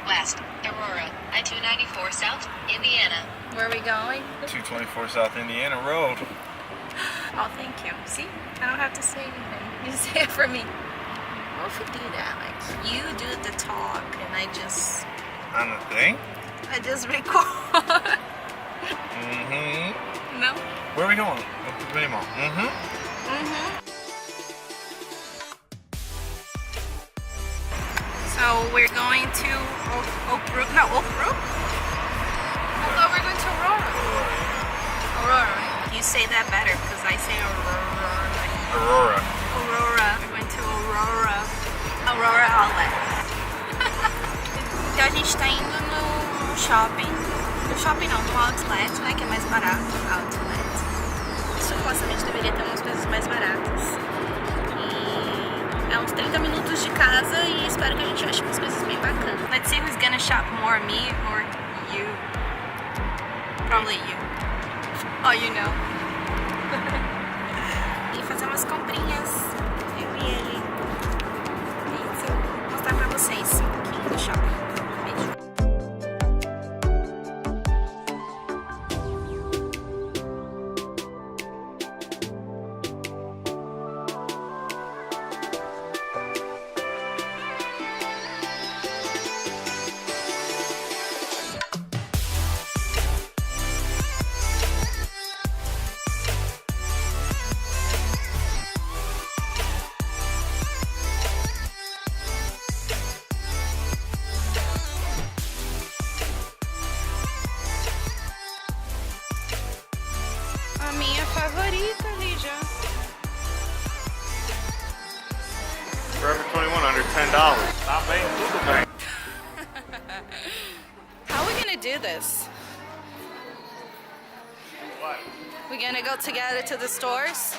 West, Aurora, I-294 South, Indiana. Where are we going? 224 South Indiana Road. Oh, thank you. See? I don't have to say anything. You say it for me. What if we do that? Like, you do the talk and I just... On the thing? I just record. Mm-hmm. No? Where are we going? Mini Mall. Mm-hmm. Mm-hmm. So we're going to Oak Brook. No, Oak Brook? I thought we were going to Aurora. Aurora. You say that better because I say Aurora. Aurora. Aurora. We're going to Aurora. Aurora Outlet. Então a gente tá indo no shopping. No shopping não, no outlet, né? Que é mais barato. Outlet. Supostamente deveria ter umas coisas mais baratas. E é uns 30 minutos de casa e espero que a gente ache umas coisas bem bacanas. Let's see who's gonna shop more, me or you. Probably you. Oh, you know. E fazer umas comprinhas, eu e ele. E eu vou mostrar pra vocês aqui no shopping. Beijo. A minha favorita ali já. Forever 21 under $10. Tá bem, tudo bem. How are we gonna do this? What? We gonna go together to the stores?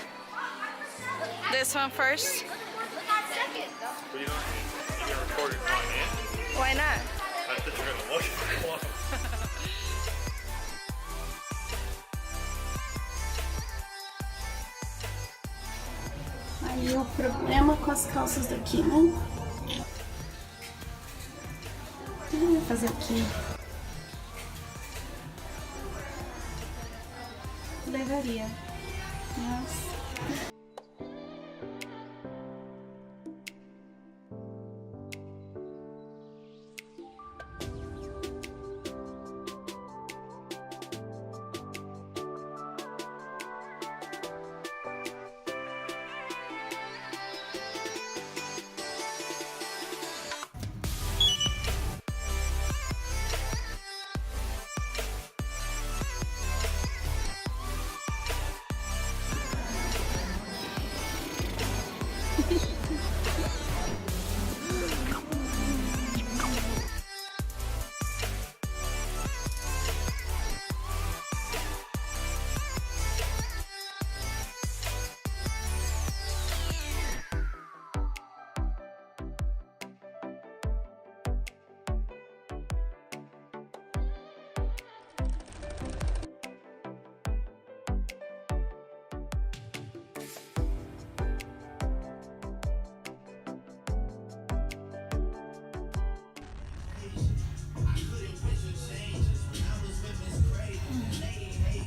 This one first? But you don't need to record it going in. Why not? I thought you were gonna look at the clothes. Aí o problema com as calças daqui, né? Fazer o quê? Levaria. Mas...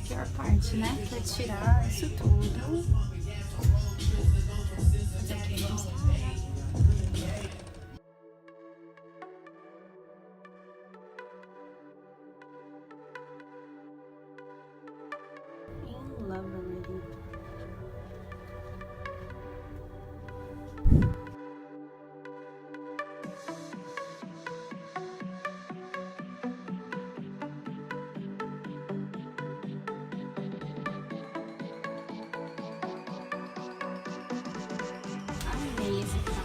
pior parte, né? Que é tirar isso tudo. Fazer o que? In love already. Amei esse final.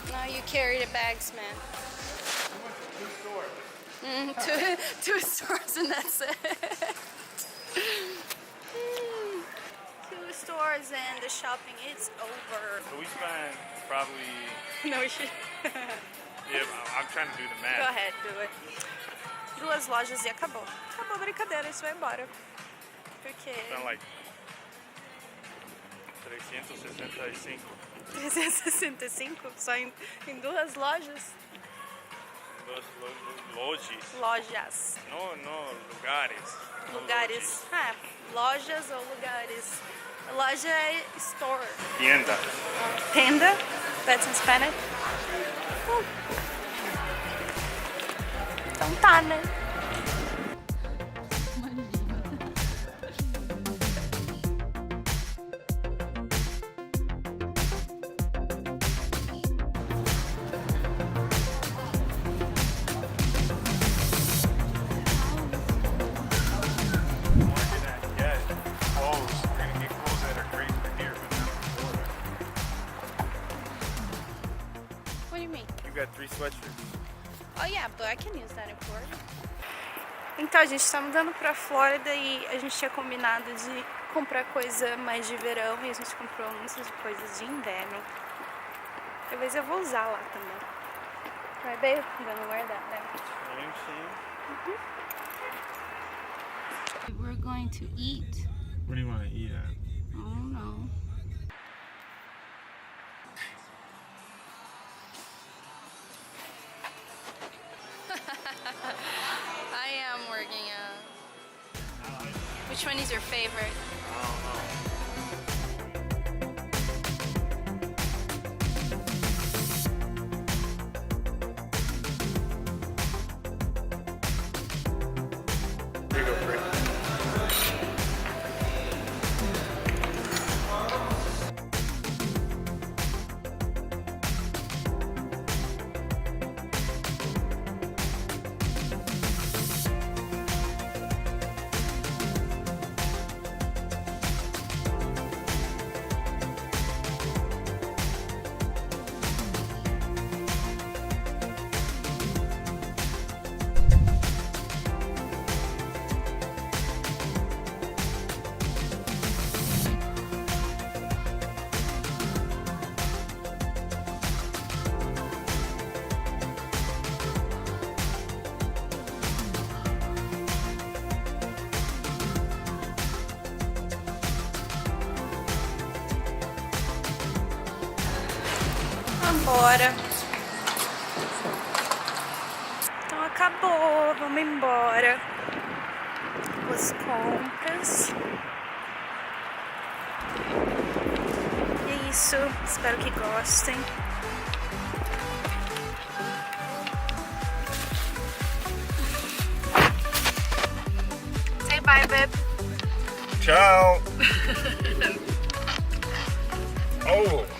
Now you carry the bags, man. Two stores and that's it. hours and the shopping is over. So we spent probably... No shit. Yeah, I'm trying to do the math. Go ahead, do it. 2 lojas e acabou. Acabou a brincadeira, isso vai embora. Porque... Spent like 365. 365? Só em 2 lojas? Lojas. Lojas. No, lugares. Lugares. Ah, lojas ou lugares. Loja é store. Tienda. Tenda? That's in Spanish. Então tá, né? What do you mean? You got 3 sweatshirts. Oh yeah, but I can use that in Florida. Então a gente tá mudando pra Flórida e a gente tinha combinado de comprar coisa mais de verão e a gente comprou muitas coisas de inverno. Talvez eu vou usar lá também. Right, babe? I'm gonna wear that then. We're going to eat. What do you want to eat at? I don't know. I am working out. Which one is your favorite? I don't know. Here you go, Rick. Vambora. Então acabou, vamos embora. As compras. E é isso, espero que gostem. Say bye, babe. Ciao. Oh.